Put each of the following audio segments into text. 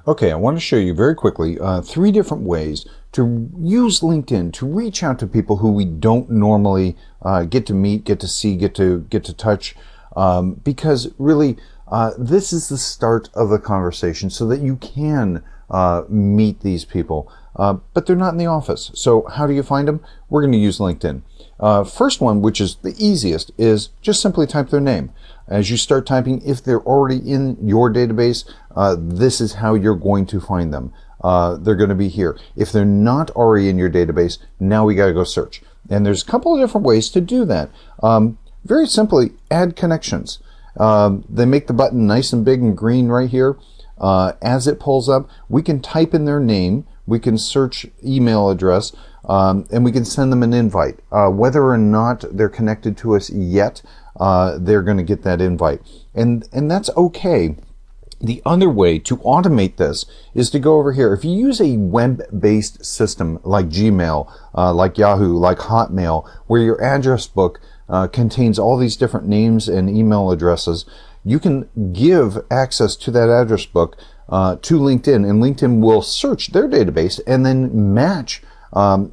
Okay, I want to show you very quickly 3 different ways to use LinkedIn to reach out to people who we don't normally get to meet, get to see, get to touch, because really this is the start of the conversation so that you can meet these people, but they're not in the office. So how do you find them? We're going to use LinkedIn. First one, which is the easiest, is just simply type their name. As you start typing, if they're already in your database, this is how you're going to find them. They're going to be here. If they're not already in your database, now we got to go search. And there's a couple of different ways to do that. Very simply, add connections. They make the button nice and big and green right here. As it pulls up, we can type in their name, we can search email address, and we can send them an invite. Whether or not they're connected to us yet, they're going to get that invite. And that's okay. The other way to automate this is to go over here. If you use a web-based system like Gmail, like Yahoo, like Hotmail, where your address book contains all these different names and email addresses, you can give access to that address book to LinkedIn, and LinkedIn will search their database and then match.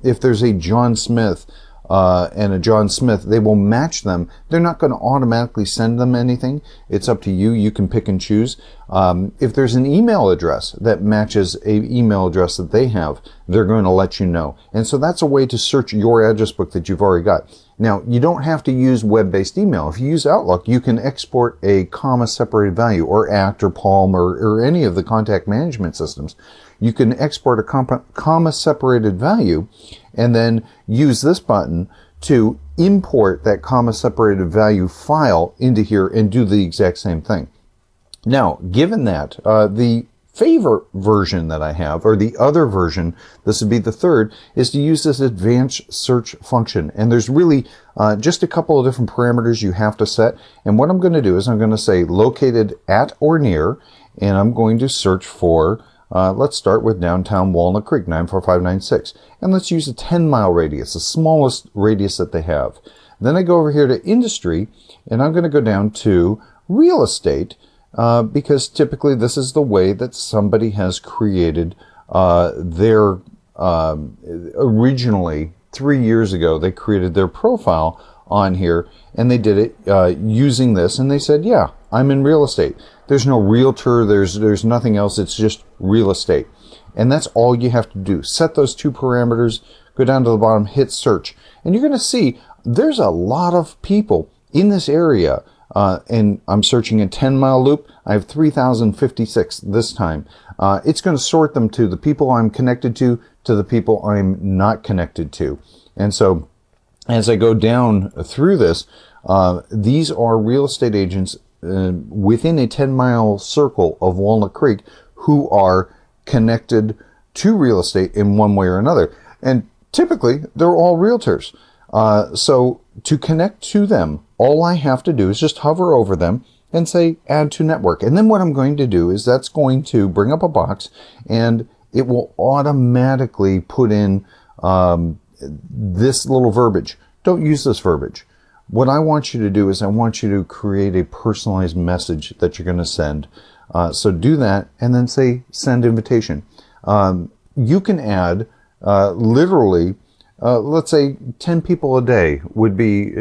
If there's a John Smith and a John Smith, they will match them. They're not going to automatically send them anything. It's up to you. You can pick and choose. If there's an email address that matches an email address that they have, they're going to let you know. And so that's a way to search your address book that you've already got. Now, you don't have to use web-based email. If you use Outlook, you can export a comma-separated value, or ACT or Palm or any of the contact management systems. You can export a comma-separated value and then use this button to import that comma-separated value file into here and do the exact same thing. Now, given that, the favorite version that I have, or the other version, this would be the third, is to use this advanced search function. And there's really just a couple of different parameters you have to set. And what I'm going to do is I'm going to say located at or near, and I'm going to search for, let's start with downtown Walnut Creek, 94596. And let's use a 10-mile radius, the smallest radius that they have. Then I go over here to industry, and I'm going to go down to real estate, because typically this is the way that somebody has created their, originally 3 years ago, they created their profile on here, and they did it using this, and they said, yeah, I'm in real estate. There's no realtor, there's nothing else, it's just real estate. And that's all you have to do. Set those 2 parameters, go down to the bottom, hit search, and you're going to see there's a lot of people in this area. And I'm searching a 10-mile loop. I have 3,056 this time. It's going to sort them to the people I'm connected to the people I'm not connected to. And so as I go down through this, these are real estate agents within a 10-mile circle of Walnut Creek who are connected to real estate in one way or another. And typically, they're all realtors. So to connect to them, all I have to do is just hover over them and say add to network. And then what I'm going to do is that's going to bring up a box, and it will automatically put in this little verbiage. Don't use this verbiage. What I want you to do is I want you to create a personalized message that you're going to send. So do that and then say send invitation. You can add literally let's say 10 people a day would be,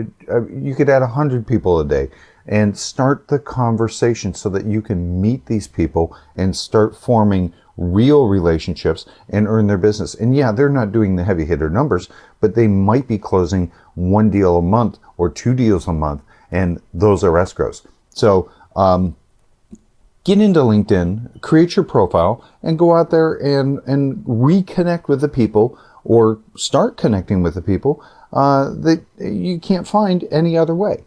you could add 100 people a day and start the conversation so that you can meet these people and start forming real relationships and earn their business. And yeah, they're not doing the heavy hitter numbers, but they might be closing 1 deal a month or 2 deals a month, and those are escrows. So get into LinkedIn, create your profile, and go out there and reconnect with the people, or start connecting with the people that you can't find any other way.